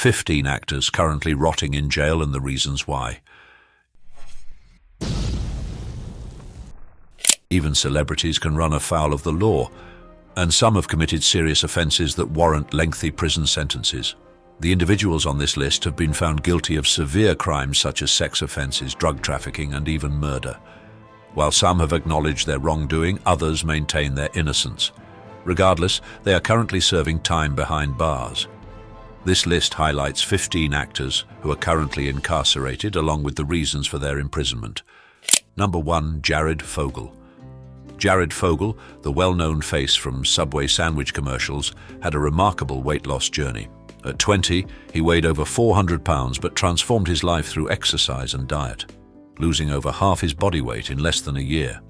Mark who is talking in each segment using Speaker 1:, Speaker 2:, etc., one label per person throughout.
Speaker 1: 15 actors currently rotting in jail and the reasons why. Even celebrities can run afoul of the law, and some have committed serious offences that warrant lengthy prison sentences. The individuals on this list have been found guilty of severe crimes such as sex offences, drug trafficking, and even murder. While some have acknowledged their wrongdoing, others maintain their innocence. Regardless, they are currently serving time behind bars. This list highlights 15 actors who are currently incarcerated, along with the reasons for their imprisonment. Number 1. Jared Fogle. Jared Fogle, the well-known face from Subway sandwich commercials, had a remarkable weight loss journey. At 20, he weighed over 400 pounds but transformed his life through exercise and diet, losing over half his body weight in less than a year.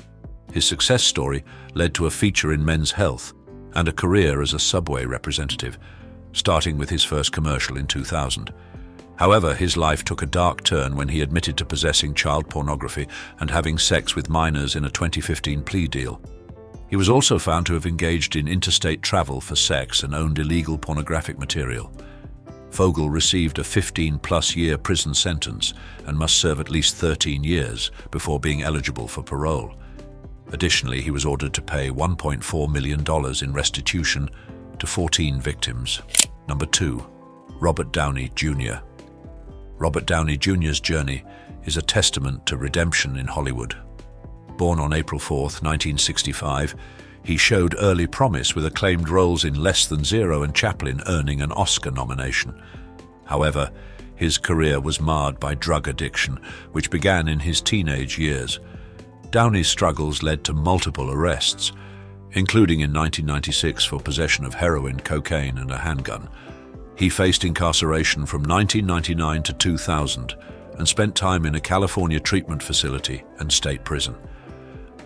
Speaker 1: His success story led to a feature in Men's Health and a career as a Subway representative, starting with his first commercial in 2000. However, his life took a dark turn when he admitted to possessing child pornography and having sex with minors in a 2015 plea deal. He was also found to have engaged in interstate travel for sex and owned illegal pornographic material. Fogle received a 15-plus-year prison sentence and must serve at least 13 years before being eligible for parole. Additionally, he was ordered to pay $1.4 million in restitution to 14 victims. Number 2. Robert Downey Jr. Robert Downey Jr.'s journey is a testament to redemption in Hollywood. Born on April 4, 1965, he showed early promise with acclaimed roles in Less Than Zero and Chaplin, earning an Oscar nomination. However, his career was marred by drug addiction, which began in his teenage years. Downey's struggles led to multiple arrests, including in 1996 for possession of heroin, cocaine, and a handgun. He faced incarceration from 1999 to 2000 and spent time in a California treatment facility and state prison.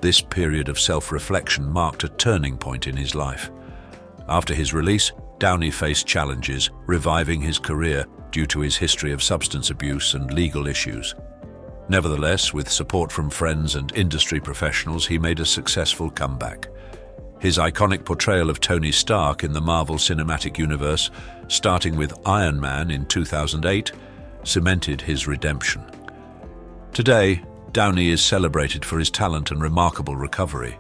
Speaker 1: This period of self-reflection marked a turning point in his life. After his release, Downey faced challenges, reviving his career due to his history of substance abuse and legal issues. Nevertheless, with support from friends and industry professionals, he made a successful comeback. His iconic portrayal of Tony Stark in the Marvel Cinematic Universe, starting with Iron Man in 2008, cemented his redemption. Today, Downey is celebrated for his talent and remarkable recovery,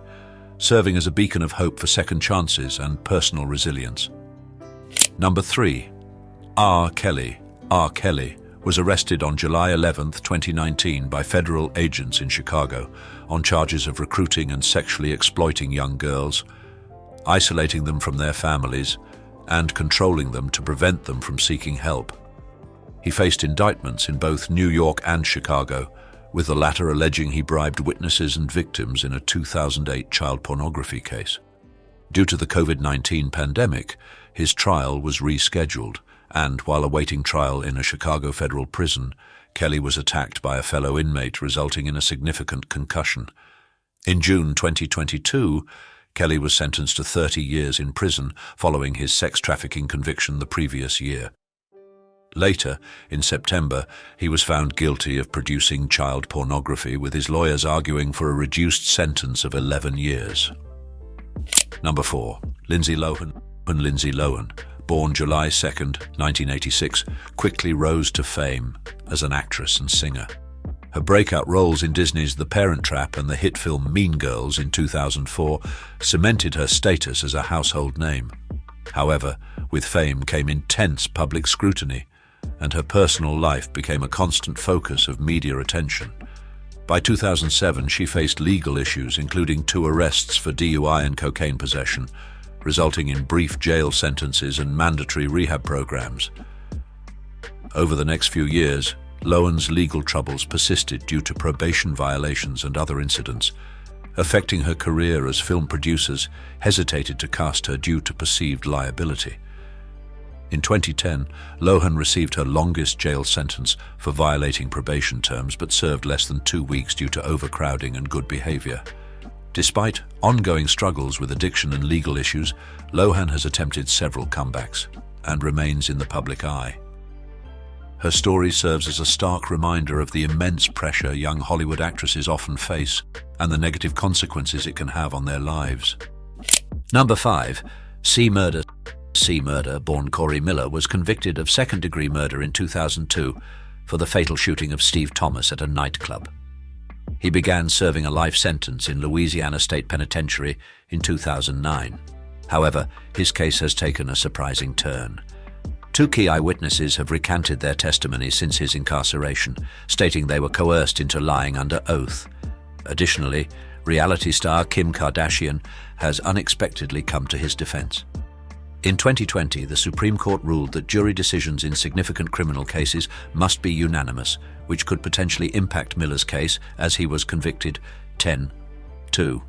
Speaker 1: serving as a beacon of hope for second chances and personal resilience. Number 3. R. Kelly. R. Kelly was arrested on July 11, 2019 by federal agents in Chicago on charges of recruiting and sexually exploiting young girls, isolating them from their families, and controlling them to prevent them from seeking help. He faced indictments in both New York and Chicago, with the latter alleging he bribed witnesses and victims in a 2008 child pornography case. Due to the COVID-19 pandemic, his trial was rescheduled, and while awaiting trial in a Chicago federal prison, Kelly was attacked by a fellow inmate, resulting in a significant concussion. In June 2022, Kelly was sentenced to 30 years in prison following his sex trafficking conviction the previous year. Later, in September, he was found guilty of producing child pornography, with his lawyers arguing for a reduced sentence of 11 years. Number 4. Lindsay Lohan. Lindsay Lohan, born July 2, 1986, quickly rose to fame as an actress and singer. Her breakout roles in Disney's The Parent Trap and the hit film Mean Girls in 2004 cemented her status as a household name. However, with fame came intense public scrutiny, and her personal life became a constant focus of media attention. By 2007, she faced legal issues, including 2 arrests for DUI and cocaine possession, resulting in brief jail sentences and mandatory rehab programs. Over the next few years, Lohan's legal troubles persisted due to probation violations and other incidents, affecting her career as film producers hesitated to cast her due to perceived liability. In 2010, Lohan received her longest jail sentence for violating probation terms, but served less than 2 weeks due to overcrowding and good behavior. Despite ongoing struggles with addiction and legal issues, Lohan has attempted several comebacks and remains in the public eye. Her story serves as a stark reminder of the immense pressure young Hollywood actresses often face and the negative consequences it can have on their lives. Number 5. C. Murder. C. Murder, born Corey Miller, was convicted of second-degree murder in 2002 for the fatal shooting of Steve Thomas at a nightclub. He began serving a life sentence in Louisiana State Penitentiary in 2009. However, his case has taken a surprising turn. Two key eyewitnesses have recanted their testimony since his incarceration, stating they were coerced into lying under oath. Additionally, reality star Kim Kardashian has unexpectedly come to his defense. In 2020, the Supreme Court ruled that jury decisions in significant criminal cases must be unanimous, which could potentially impact Miller's case as he was convicted 10-2.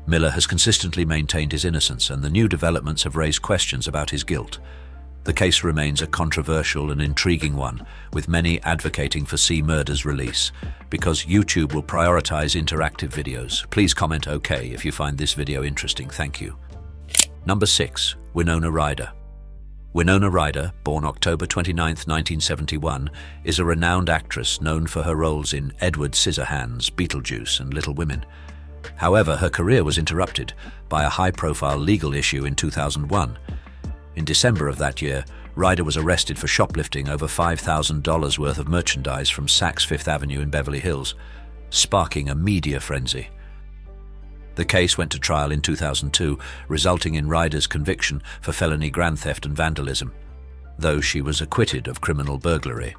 Speaker 1: Miller has consistently maintained his innocence, and the new developments have raised questions about his guilt. The case remains a controversial and intriguing one, with many advocating for C. Murder's release, because YouTube will prioritize interactive videos. Please comment OK if you find this video interesting. Thank you. Number 6. Winona Ryder. Winona Ryder, born October 29, 1971, is a renowned actress known for her roles in Edward Scissorhands, Beetlejuice, and Little Women. However, her career was interrupted by a high-profile legal issue in 2001. In December of that year, Ryder was arrested for shoplifting over $5,000 worth of merchandise from Saks Fifth Avenue in Beverly Hills, sparking a media frenzy. The case went to trial in 2002, resulting in Ryder's conviction for felony grand theft and vandalism, though she was acquitted of criminal burglary.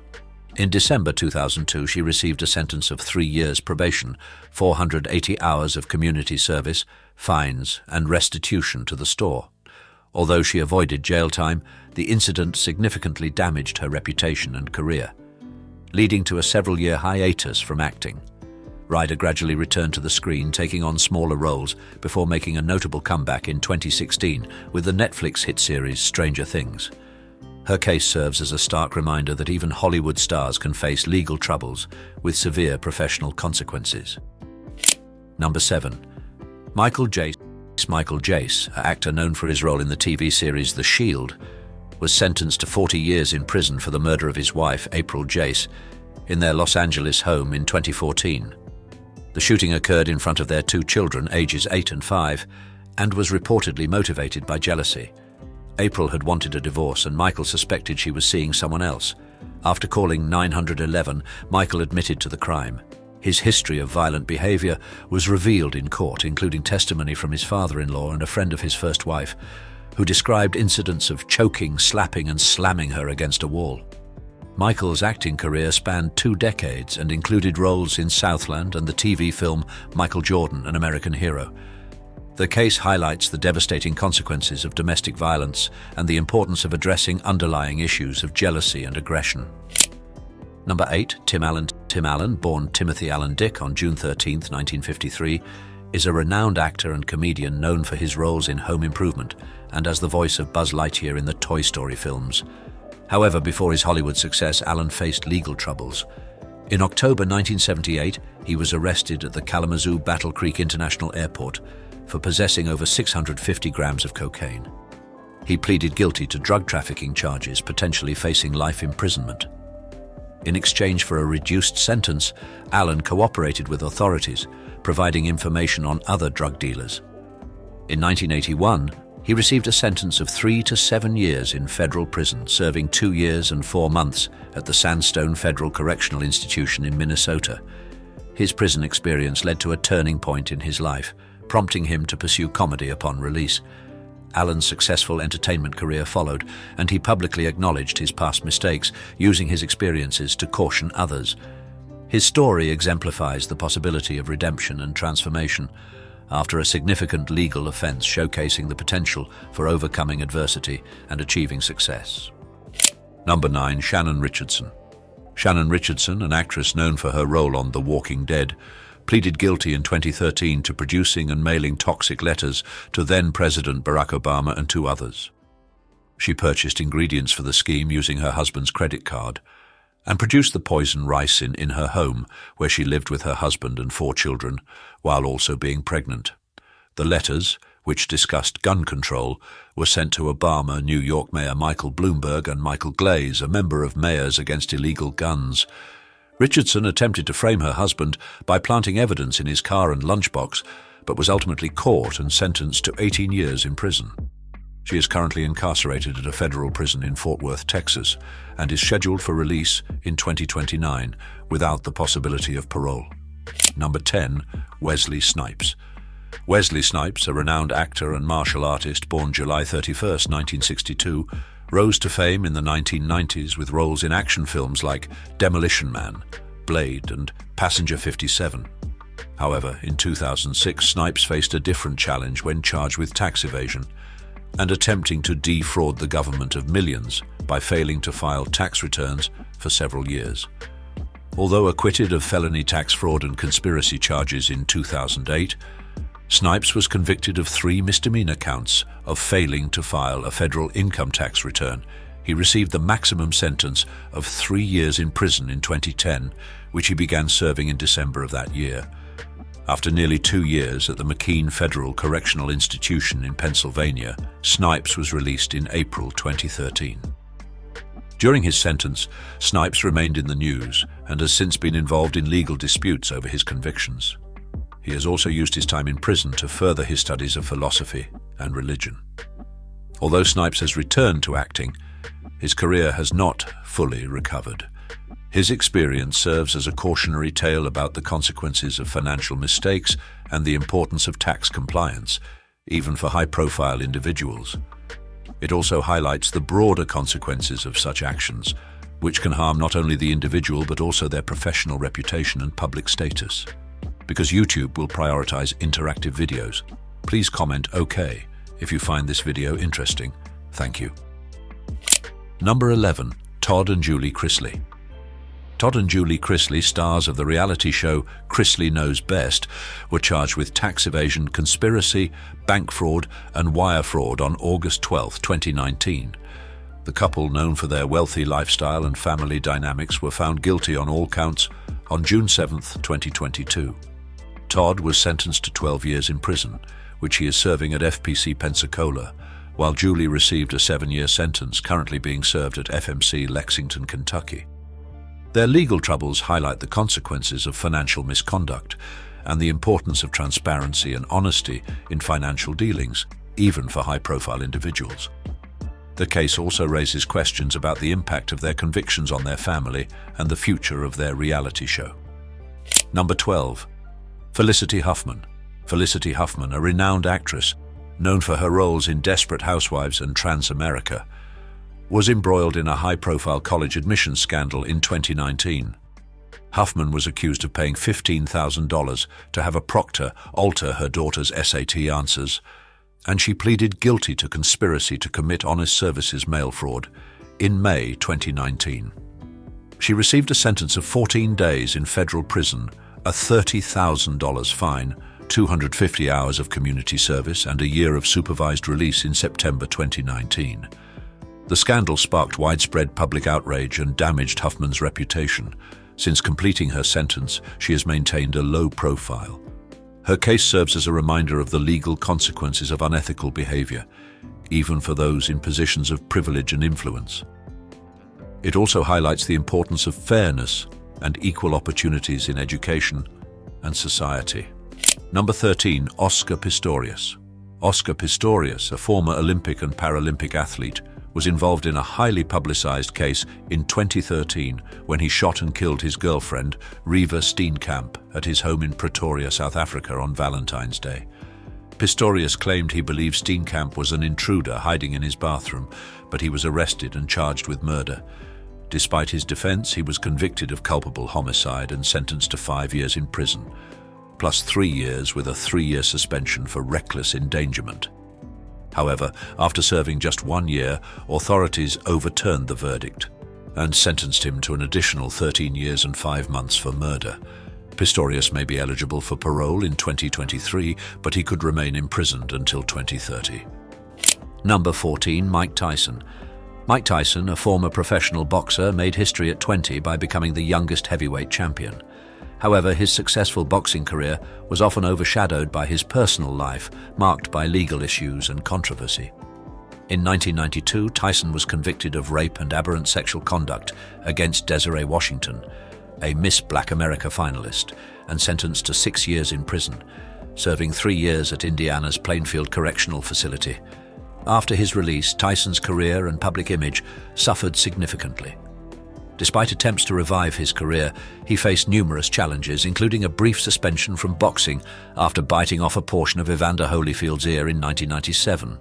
Speaker 1: In December 2002, she received a sentence of 3 years probation, 480 hours of community service, fines, and restitution to the store. Although she avoided jail time, the incident significantly damaged her reputation and career, leading to a several-year hiatus from acting. Ryder gradually returned to the screen, taking on smaller roles before making a notable comeback in 2016 with the Netflix hit series Stranger Things. Her case serves as a stark reminder that even Hollywood stars can face legal troubles with severe professional consequences. Number 7. Michael Jace. Michael Jace, an actor known for his role in the TV series The Shield, was sentenced to 40 years in prison for the murder of his wife, April Jace, in their Los Angeles home in 2014. The shooting occurred in front of their 2 children, ages 8 and 5, and was reportedly motivated by jealousy. April had wanted a divorce, and Michael suspected she was seeing someone else. After calling 911, Michael admitted to the crime. His history of violent behavior was revealed in court, including testimony from his father-in-law and a friend of his first wife, who described incidents of choking, slapping, and slamming her against a wall. Michael's acting career spanned 2 decades and included roles in Southland and the TV film Michael Jordan, An American Hero. The case highlights the devastating consequences of domestic violence and the importance of addressing underlying issues of jealousy and aggression. Number 8. Tim Allen. Tim Allen, born Timothy Allen Dick on June 13, 1953, is a renowned actor and comedian known for his roles in Home Improvement and as the voice of Buzz Lightyear in the Toy Story films. However, before his Hollywood success, Allen faced legal troubles. In October 1978, he was arrested at the Kalamazoo Battle Creek International Airport for possessing over 650 grams of cocaine. He pleaded guilty to drug trafficking charges, potentially facing life imprisonment. In exchange for a reduced sentence, Allen cooperated with authorities, providing information on other drug dealers. In 1981, he received a sentence of 3 to 7 years in federal prison, serving 2 years and 4 months at the Sandstone Federal Correctional Institution in Minnesota. His prison experience led to a turning point in his life, prompting him to pursue comedy upon release. Allen's successful entertainment career followed, and he publicly acknowledged his past mistakes, using his experiences to caution others. His story exemplifies the possibility of redemption and transformation after a significant legal offense, showcasing the potential for overcoming adversity and achieving success. Number 9. Shannon Richardson. Shannon Richardson, an actress known for her role on The Walking Dead, pleaded guilty in 2013 to producing and mailing toxic letters to then-President Barack Obama and 2 others. She purchased ingredients for the scheme using her husband's credit card and produced the poison ricin in her home, where she lived with her husband and 4 children, while also being pregnant. The letters, which discussed gun control, were sent to Obama, New York Mayor Michael Bloomberg, and Michael Glaze, a member of Mayors Against Illegal Guns. Richardson attempted to frame her husband by planting evidence in his car and lunchbox, but was ultimately caught and sentenced to 18 years in prison. She is currently incarcerated at a federal prison in Fort Worth, Texas, and is scheduled for release in 2029 without the possibility of parole. Number 10. Wesley Snipes. Wesley Snipes, a renowned actor and martial artist born July 31, 1962, rose to fame in the 1990s with roles in action films like Demolition Man, Blade, and Passenger 57. However, in 2006, Snipes faced a different challenge when charged with tax evasion and attempting to defraud the government of millions by failing to file tax returns for several years. Although acquitted of felony tax fraud and conspiracy charges in 2008, Snipes was convicted of 3 misdemeanor counts of failing to file a federal income tax return. He received the maximum sentence of 3 years in prison in 2010, which he began serving in December of that year. After nearly 2 years at the McKean Federal Correctional Institution in Pennsylvania, Snipes was released in April 2013. During his sentence, Snipes remained in the news and has since been involved in legal disputes over his convictions. He has also used his time in prison to further his studies of philosophy and religion. Although Snipes has returned to acting, his career has not fully recovered. His experience serves as a cautionary tale about the consequences of financial mistakes and the importance of tax compliance, even for high-profile individuals. It also highlights the broader consequences of such actions, which can harm not only the individual but also their professional reputation and public status. Because YouTube will prioritize interactive videos, please comment OK if you find this video interesting. Thank you. Number 11. Todd and Julie Chrisley. Todd and Julie Chrisley, stars of the reality show Chrisley Knows Best, were charged with tax evasion, conspiracy, bank fraud, and wire fraud on August 12, 2019. The couple, known for their wealthy lifestyle and family dynamics, were found guilty on all counts on June 7, 2022. Todd was sentenced to 12 years in prison, which he is serving at FPC Pensacola, while Julie received a 7-year sentence currently being served at FMC Lexington, Kentucky. Their legal troubles highlight the consequences of financial misconduct and the importance of transparency and honesty in financial dealings, even for high-profile individuals. The case also raises questions about the impact of their convictions on their family and the future of their reality show. Number 12. Felicity Huffman. Felicity Huffman, a renowned actress, known for her roles in Desperate Housewives and Transamerica, was embroiled in a high-profile college admissions scandal in 2019. Huffman was accused of paying $15,000 to have a proctor alter her daughter's SAT answers, and she pleaded guilty to conspiracy to commit honest services mail fraud in May 2019. She received a sentence of 14 days in federal prison, a $30,000 fine, 250 hours of community service, and a year of supervised release in September 2019. The scandal sparked widespread public outrage and damaged Huffman's reputation. Since completing her sentence, she has maintained a low profile. Her case serves as a reminder of the legal consequences of unethical behavior, even for those in positions of privilege and influence. It also highlights the importance of fairness and equal opportunities in education and society. Number 13. Oscar Pistorius. Oscar Pistorius, a former Olympic and Paralympic athlete, was involved in a highly publicized case in 2013 when he shot and killed his girlfriend, Reeva Steenkamp, at his home in Pretoria, South Africa on Valentine's Day. Pistorius claimed he believed Steenkamp was an intruder hiding in his bathroom, but he was arrested and charged with murder. Despite his defense, he was convicted of culpable homicide and sentenced to 5 years in prison, plus 3 years with a 3-year suspension for reckless endangerment. However, after serving just 1 year, authorities overturned the verdict and sentenced him to an additional 13 years and 5 months for murder. Pistorius may be eligible for parole in 2023, but he could remain imprisoned until 2030. Number 14. Mike Tyson. Mike Tyson, a former professional boxer, made history at 20 by becoming the youngest heavyweight champion. However, his successful boxing career was often overshadowed by his personal life, marked by legal issues and controversy. In 1992, Tyson was convicted of rape and aberrant sexual conduct against Desiree Washington, a Miss Black America finalist, and sentenced to 6 years in prison, serving 3 years at Indiana's Plainfield Correctional Facility. After his release, Tyson's career and public image suffered significantly. Despite attempts to revive his career, he faced numerous challenges, including a brief suspension from boxing after biting off a portion of Evander Holyfield's ear in 1997.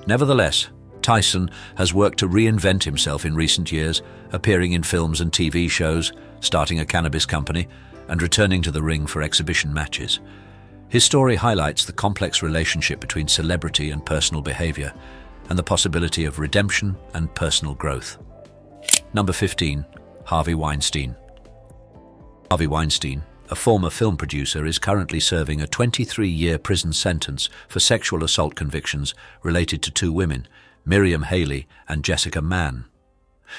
Speaker 1: Nevertheless, Tyson has worked to reinvent himself in recent years, appearing in films and TV shows, starting a cannabis company, and returning to the ring for exhibition matches. His story highlights the complex relationship between celebrity and personal behavior, and the possibility of redemption and personal growth. Number 15. Harvey Weinstein. Harvey Weinstein, a former film producer, is currently serving a 23-year prison sentence for sexual assault convictions related to two women, Miriam Haley and Jessica Mann.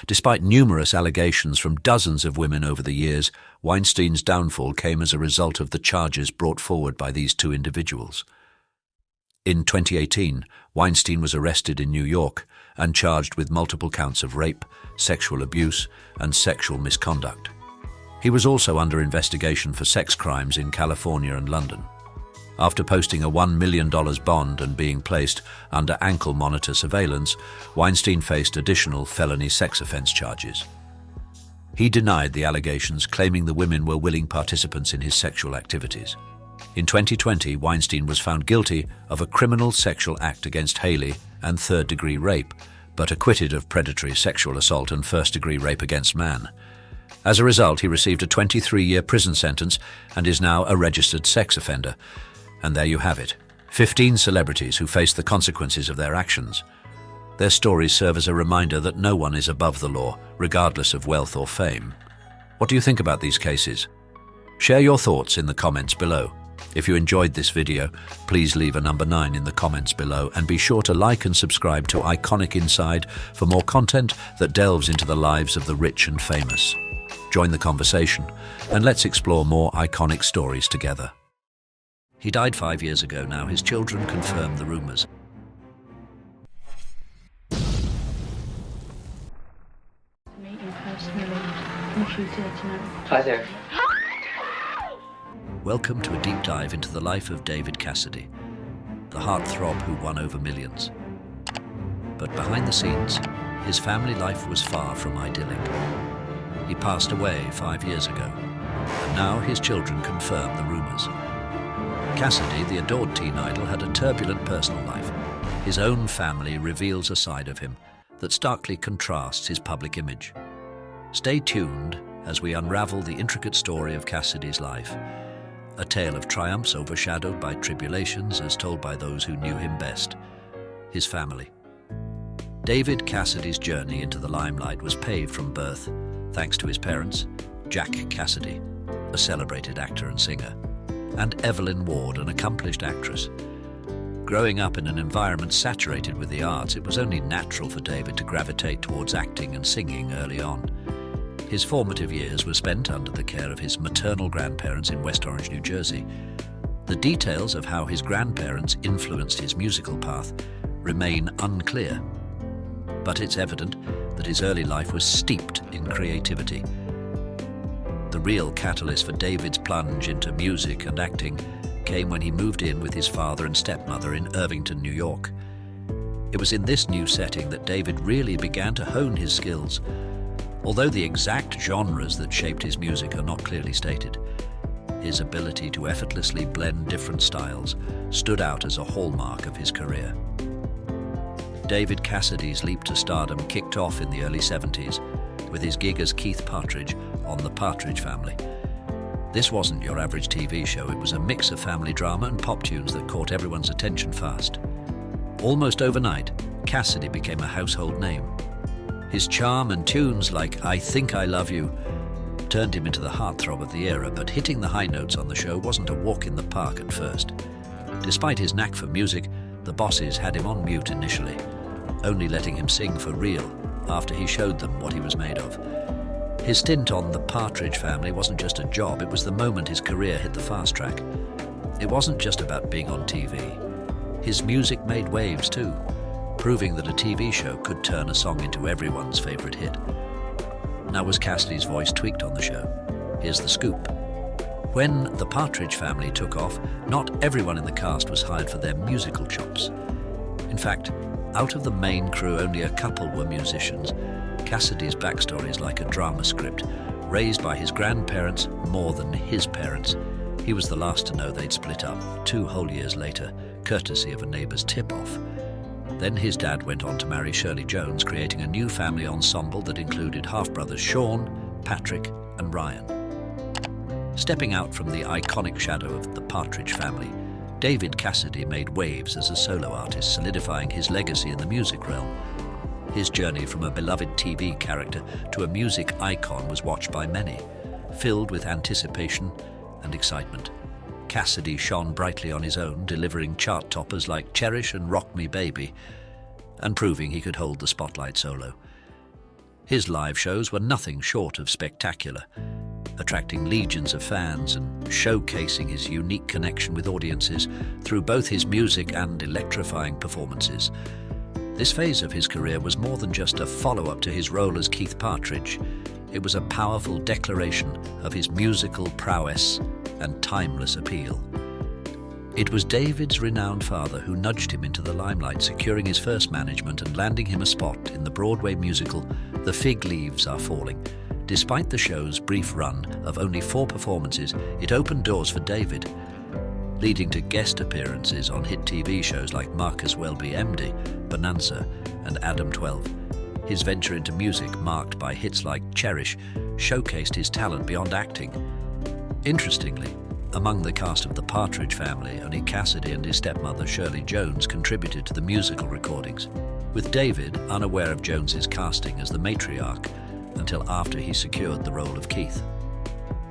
Speaker 1: Despite numerous allegations from dozens of women over the years, Weinstein's downfall came as a result of the charges brought forward by these two individuals. In 2018, Weinstein was arrested in New York and charged with multiple counts of rape, sexual abuse, and sexual misconduct. He was also under investigation for sex crimes in California and London. After posting a $1 million bond and being placed under ankle monitor surveillance, Weinstein faced additional felony sex offense charges. He denied the allegations, claiming the women were willing participants in his sexual activities. In 2020, Weinstein was found guilty of a criminal sexual act against Haley and third-degree rape, but acquitted of predatory sexual assault and first-degree rape against Mann. As a result, he received a 23-year prison sentence and is now a registered sex offender. And there you have it, 15 celebrities who face the consequences of their actions. Their stories serve as a reminder that no one is above the law, regardless of wealth or fame. What do you think about these cases? Share your thoughts in the comments below. If you enjoyed this video, please leave a number 9 in the comments below, and be sure to like and subscribe to Iconic Inside for more content that delves into the lives of the rich and famous. Join the conversation, and let's explore more iconic stories together. He died 5 years ago now. His children confirmed the rumors.
Speaker 2: Hi there.
Speaker 1: Welcome to a deep dive into the life of David Cassidy, the heartthrob who won over millions. But behind the scenes, his family life was far from idyllic. He passed away 5 years ago, and now his children confirm the rumors. Cassidy, the adored teen idol, had a turbulent personal life. His own family reveals a side of him that starkly contrasts his public image. Stay tuned as we unravel the intricate story of Cassidy's life, a tale of triumphs overshadowed by tribulations as told by those who knew him best, his family. David Cassidy's journey into the limelight was paved from birth, thanks to his parents, Jack Cassidy, a celebrated actor and singer, and Evelyn Ward, an accomplished actress. Growing up in an environment saturated with the arts, it was only natural for David to gravitate towards acting and singing early on. His formative years were spent under the care of his maternal grandparents in West Orange, New Jersey. The details of how his grandparents influenced his musical path remain unclear, but it's evident that his early life was steeped in creativity. The real catalyst for David's plunge into music and acting came when he moved in with his father and stepmother in Irvington, New York. It was in this new setting that David really began to hone his skills. Although the exact genres that shaped his music are not clearly stated, his ability to effortlessly blend different styles stood out as a hallmark of his career. David Cassidy's leap to stardom kicked off in the early 70s with his gig as Keith Partridge on The Partridge Family. This wasn't your average TV show, it was a mix of family drama and pop tunes that caught everyone's attention fast. Almost overnight, Cassidy became a household name. His charm and tunes like I Think I Love You turned him into the heartthrob of the era, but hitting the high notes on the show wasn't a walk in the park at first. Despite his knack for music, the bosses had him on mute initially, only letting him sing for real after he showed them what he was made of. His stint on The Partridge Family wasn't just a job, it was the moment his career hit the fast track. It wasn't just about being on TV. His music made waves too, proving that a TV show could turn a song into everyone's favorite hit. Now, was Cassidy's voice tweaked on the show? Here's the scoop. When The Partridge Family took off, not everyone in the cast was hired for their musical chops. In fact,
Speaker 2: Out of the main crew, only a couple were musicians. Cassidy's backstory is like a drama script. Raised by his grandparents more than his parents, he was the last to know they'd split up 2 whole years later, courtesy of a neighbor's tip-off. Then his dad went on to marry Shirley Jones, creating a new family ensemble that included half-brothers Sean, Patrick, and Ryan. Stepping out from the iconic shadow of the Partridge Family, David Cassidy made waves as a solo artist, solidifying his legacy in the music realm. His journey from a beloved TV character to a music icon was watched by many, filled with anticipation and excitement. Cassidy shone brightly on his own, delivering chart toppers like Cherish and Rock Me Baby, and proving he could hold the spotlight solo. His live shows were nothing short of spectacular, attracting legions of fans and showcasing his unique connection with audiences through both his music and electrifying performances. This phase of his career was more than just a follow-up to his role as Keith Partridge. It was a powerful declaration of his musical prowess and timeless appeal. It was David's renowned father who nudged him into the limelight, securing his first management and landing him a spot in the Broadway musical The Fig Leaves Are Falling. Despite the show's brief run of only 4 performances, it opened doors for David, leading to guest appearances on hit TV shows like Marcus Welby MD, Bonanza, and Adam 12. His venture into music, marked by hits like Cherish, showcased his talent beyond acting. Interestingly, among the cast of The Partridge Family, only Cassidy and his stepmother Shirley Jones contributed to the musical recordings, with David unaware of Jones's casting as the matriarch until after he secured the role of Keith.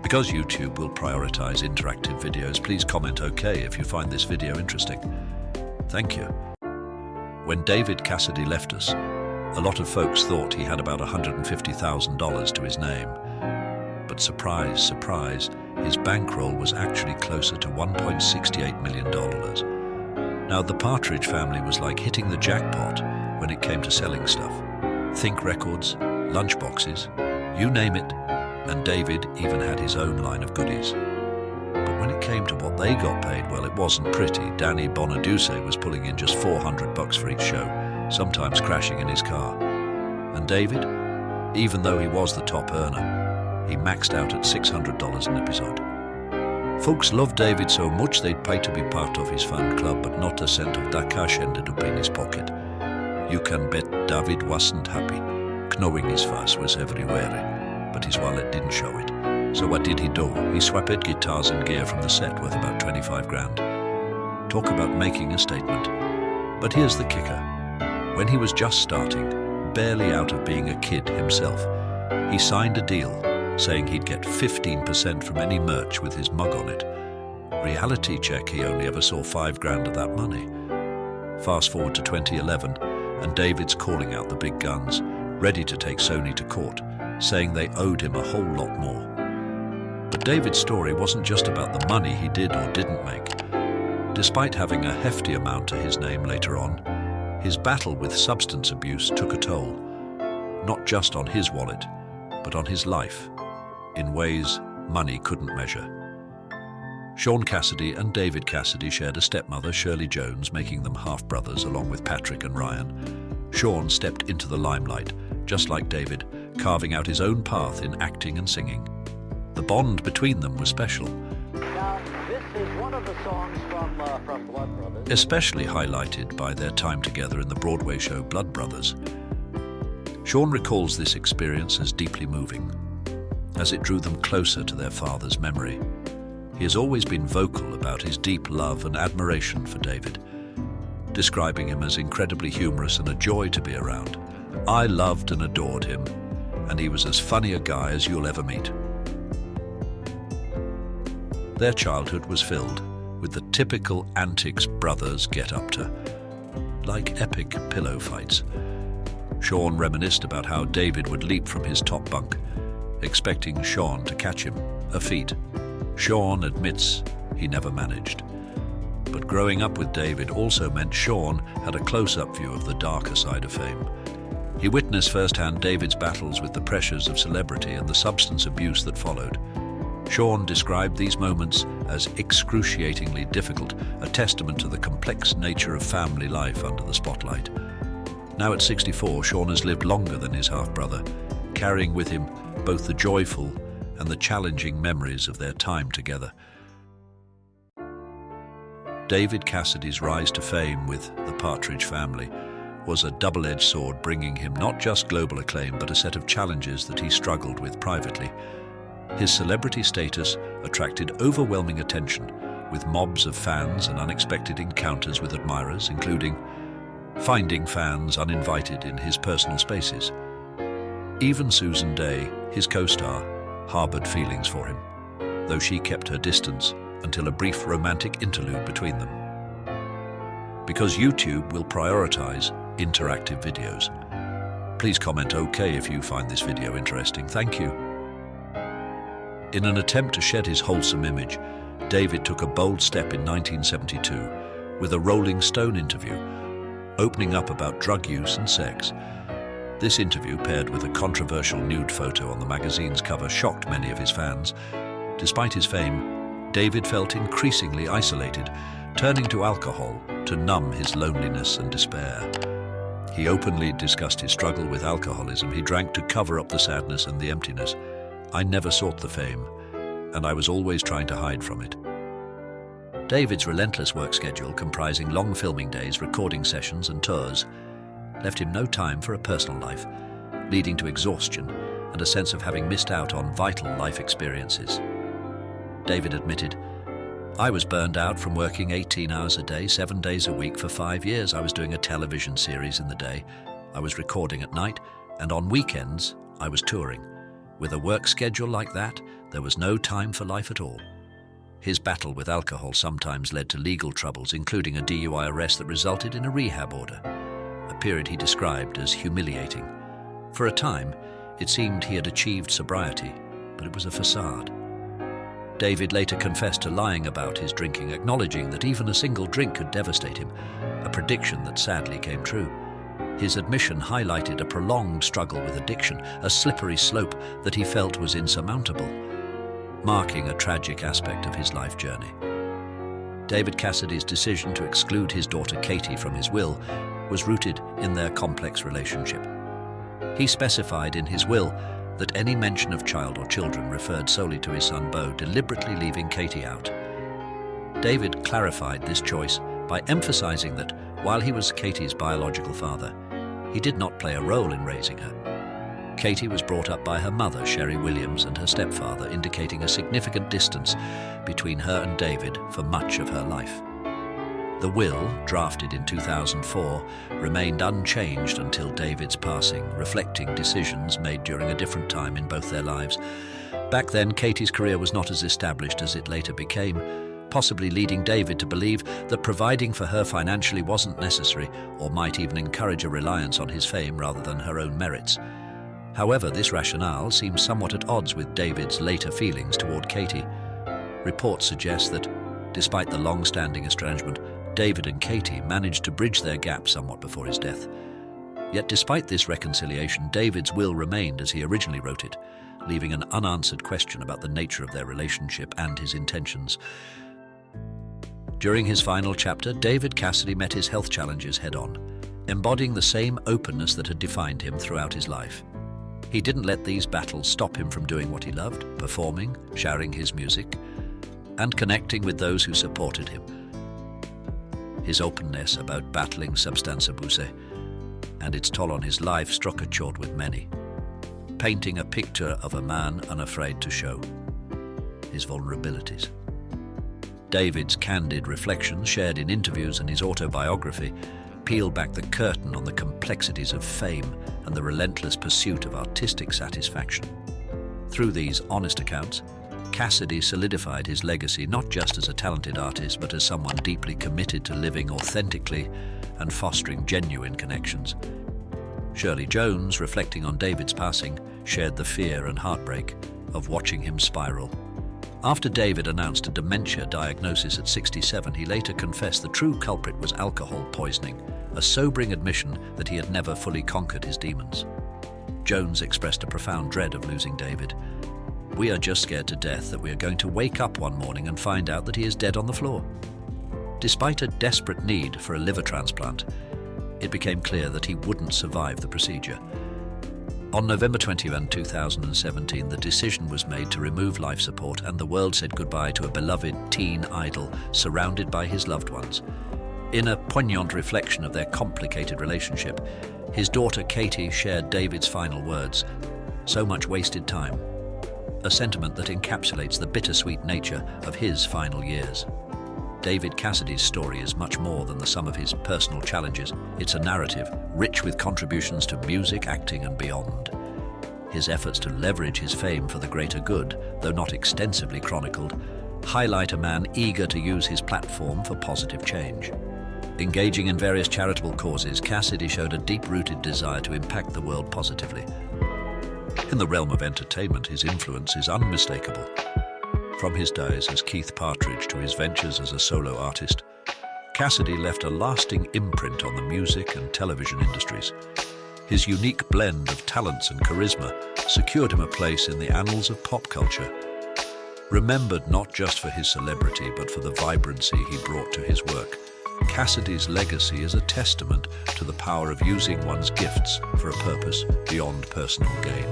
Speaker 2: Because YouTube will prioritize interactive videos, please comment OK if you find this video interesting. Thank you. When David Cassidy left us, a lot of folks thought he had about $150,000 to his name. But surprise, surprise, his bankroll was actually closer to $1.68 million. Now, the Partridge Family was like hitting the jackpot when it came to selling stuff. Think records, lunchboxes, you name it, and David even had his own line of goodies. But when it came to what they got paid, well, it wasn't pretty. Danny Bonaduce was pulling in just $400 for each show, sometimes crashing in his car. And David, even though he was the top earner, he maxed out at $600 an episode. Folks loved David so much they'd pay to be part of his fan club, but not a cent of that cash ended up in his pocket. You can bet David wasn't happy, knowing his face was everywhere, but his wallet didn't show it. So what did he do? He swapped guitars and gear from the set worth about 25 grand. Talk about making a statement. But here's the kicker. When he was just starting, barely out of being a kid himself, he signed a deal saying he'd get 15% from any merch with his mug on it. Reality check, he only ever saw 5 grand of that money. Fast forward to 2011, and David's calling out the big guns, ready to take Sony to court, saying they owed him a whole lot more. But David's story wasn't just about the money he did or didn't make. Despite having a hefty amount to his name later on, his battle with substance abuse took a toll, not just on his wallet, but on his life, in ways money couldn't measure. Sean Cassidy and David Cassidy shared a stepmother, Shirley Jones, making them half-brothers along with Patrick and Ryan. Sean stepped into the limelight, just like David, carving out his own path in acting and singing. The bond between them was special.
Speaker 3: Now, this is one of the songs from Blood Brothers,
Speaker 1: especially highlighted by their time together in the Broadway show Blood Brothers. Sean recalls this experience as deeply moving, as it drew them closer to their father's memory. He has always been vocal about his deep love and admiration for David, describing him as incredibly humorous and a joy to be around. I loved and adored him, and he was as funny a guy as you'll ever meet. Their childhood was filled with the typical antics brothers get up to, like epic pillow fights. Sean reminisced about how David would leap from his top bunk, expecting Sean to catch him, a feat Sean admits he never managed. But growing up with David also meant Sean had a close-up view of the darker side of fame. He witnessed firsthand David's battles with the pressures of celebrity and the substance abuse that followed. Sean described these moments as excruciatingly difficult, a testament to the complex nature of family life under the spotlight. Now at 64, Sean has lived longer than his half-brother, carrying with him both the joyful and the challenging memories of their time together. David Cassidy's rise to fame with the Partridge Family was a double-edged sword, bringing him not just global acclaim but a set of challenges that he struggled with privately. His celebrity status attracted overwhelming attention, with mobs of fans and unexpected encounters with admirers, including finding fans uninvited in his personal spaces. Even Susan Day, his co-star, harbored feelings for him, though she kept her distance until a brief romantic interlude between them. Because YouTube will prioritize interactive videos. Please comment OK if you find this video interesting. Thank you. In an attempt to shed his wholesome image, David took a bold step in 1972 with a Rolling Stone interview, opening up about drug use and sex. This interview, paired with a controversial nude photo on the magazine's cover, shocked many of his fans. Despite his fame, David felt increasingly isolated, turning to alcohol to numb his loneliness and despair. He openly discussed his struggle with alcoholism. He drank to cover up the sadness and the emptiness. "I never sought the fame, and I was always trying to hide from it."
Speaker 2: David's relentless work schedule, comprising long filming days, recording sessions and tours, left him no time for a personal life, leading to exhaustion and a sense of having missed out on vital life experiences. David admitted, "I was burned out from working 18 hours a day, 7 days a week for 5 years. I was doing a television series in the day, I was recording at night, and on weekends I was touring. With a work schedule like that, there was no time for life at all." His battle with alcohol sometimes led to legal troubles, including a DUI arrest that resulted in a rehab order, a period he described as humiliating. For a time, it seemed he had achieved sobriety, but it was a facade. David later confessed to lying about his drinking, acknowledging that even a single drink could devastate him, a prediction that sadly came true. His admission highlighted a prolonged struggle with addiction, a slippery slope that he felt was insurmountable, marking a tragic aspect of his life journey. David Cassidy's decision to exclude his daughter Katie from his will was rooted in their complex relationship. He specified in his will that any mention of child or children referred solely to his son Beau, deliberately leaving Katie out. David clarified this choice by emphasizing that while he was Katie's biological father, he did not play a role in raising her. Katie was brought up by her mother, Sherry Williams, and her stepfather, indicating a significant distance between her and David for much of her life. The will, drafted in 2004, remained unchanged until David's passing, reflecting decisions made during a different time in both their lives. Back then, Katie's career was not as established as it later became, possibly leading David to believe that providing for her financially wasn't necessary, or might even encourage a reliance on his fame rather than her own merits. However, this rationale seems somewhat at odds with David's later feelings toward Katie. Reports suggest that, despite the long-standing estrangement, David and Katie managed to bridge their gap somewhat before his death. Yet despite this reconciliation, David's will remained as he originally wrote it, leaving an unanswered question about the nature of their relationship and his intentions. During his final chapter, David Cassidy met his health challenges head-on, embodying the same openness that had defined him throughout his life. He didn't let these battles stop him from doing what he loved, performing, sharing his music, and connecting with those who supported him. His openness about battling substance abuse and its toll on his life struck a chord with many, painting a picture of a man unafraid to show his vulnerabilities. David's candid reflections, shared in interviews and his autobiography, peel back the curtain on the complexities of fame and the relentless pursuit of artistic satisfaction. Through these honest accounts, Cassidy solidified his legacy not just as a talented artist, but as someone deeply committed to living authentically and fostering genuine connections. Shirley Jones, reflecting on David's passing, shared the fear and heartbreak of watching him spiral. After David announced a dementia diagnosis at 67, he later confessed the true culprit was alcohol poisoning, a sobering admission that he had never fully conquered his demons. Jones expressed a profound dread of losing David. "We are just scared to death that we are going to wake up one morning and find out that he is dead on the floor." Despite a desperate need for a liver transplant, it became clear that he wouldn't survive the procedure. On November 21, 2017, the decision was made to remove life support, and the world said goodbye to a beloved teen idol surrounded by his loved ones. In a poignant reflection of their complicated relationship, his daughter Katie shared David's final words, "So much wasted time," a sentiment that encapsulates the bittersweet nature of his final years. David Cassidy's story is much more than the sum of his personal challenges. It's a narrative rich with contributions to music, acting, and beyond. His efforts to leverage his fame for the greater good, though not extensively chronicled, highlight a man eager to use his platform for positive change. Engaging in various charitable causes, Cassidy showed a deep-rooted desire to impact the world positively. In the realm of entertainment, his influence is unmistakable. From his days as Keith Partridge to his ventures as a solo artist, Cassidy left a lasting imprint on the music and television industries. His unique blend of talents and charisma secured him a place in the annals of pop culture. Remembered not just for his celebrity, but for the vibrancy he brought to his work, Cassidy's legacy is a testament to the power of using one's gifts for a purpose beyond personal gain.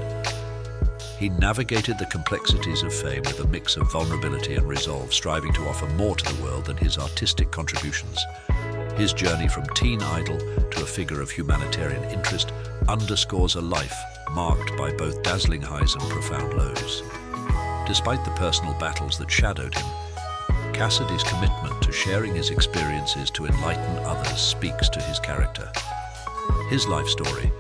Speaker 2: He navigated the complexities of fame with a mix of vulnerability and resolve, striving to offer more to the world than his artistic contributions. His journey from teen idol to a figure of humanitarian interest underscores a life marked by both dazzling highs and profound lows. Despite the personal battles that shadowed him, Cassidy's commitment to sharing his experiences to enlighten others speaks to his character. His life story,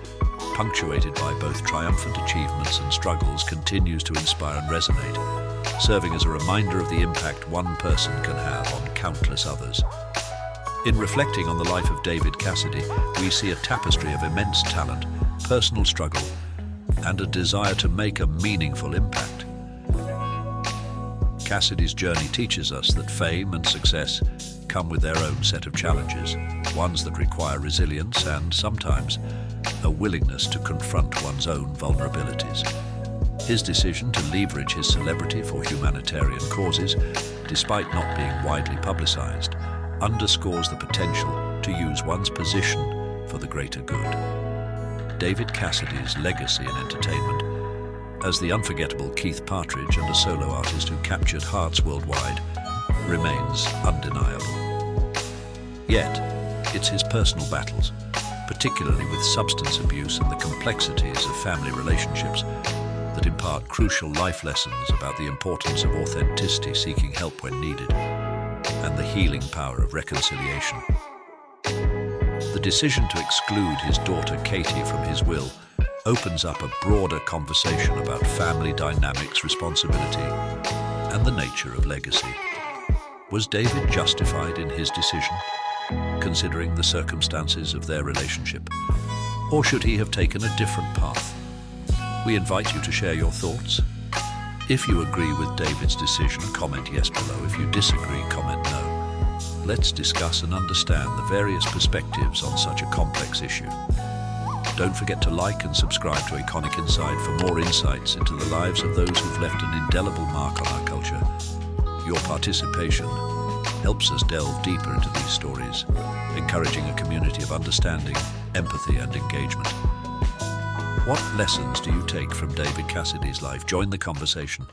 Speaker 2: punctuated by both triumphant achievements and struggles, continues to inspire and resonate, serving as a reminder of the impact one person can have on countless others. In reflecting on the life of David Cassidy, we see a tapestry of immense talent, personal struggle, and a desire to make a meaningful impact. Cassidy's journey teaches us that fame and success come with their own set of challenges, ones that require resilience and, sometimes, a willingness to confront one's own vulnerabilities. His decision to leverage his celebrity for humanitarian causes, despite not being widely publicized, underscores the potential to use one's position for the greater good. David Cassidy's legacy in entertainment, as the unforgettable Keith Partridge and a solo artist who captured hearts worldwide, remains undeniable. Yet, it's his personal battles, particularly with substance abuse and the complexities of family relationships, that impart crucial life lessons about the importance of authenticity, seeking help when needed, and the healing power of reconciliation. The decision to exclude his daughter Katie from his will opens up a broader conversation about family dynamics, responsibility, and the nature of legacy. Was David justified in his decision, considering the circumstances of their relationship? Or should he have taken a different path? We invite you to share your thoughts. If you agree with David's decision, comment yes below. If you disagree, comment no. Let's discuss and understand the various perspectives on such a complex issue. Don't forget to like and subscribe to iconicinside for more insights into the lives of those who've left an indelible mark on our culture. Your participation helps us delve deeper into these stories, encouraging a community of understanding, empathy, and engagement. What lessons do you take from David Cassidy's life? Join the conversation.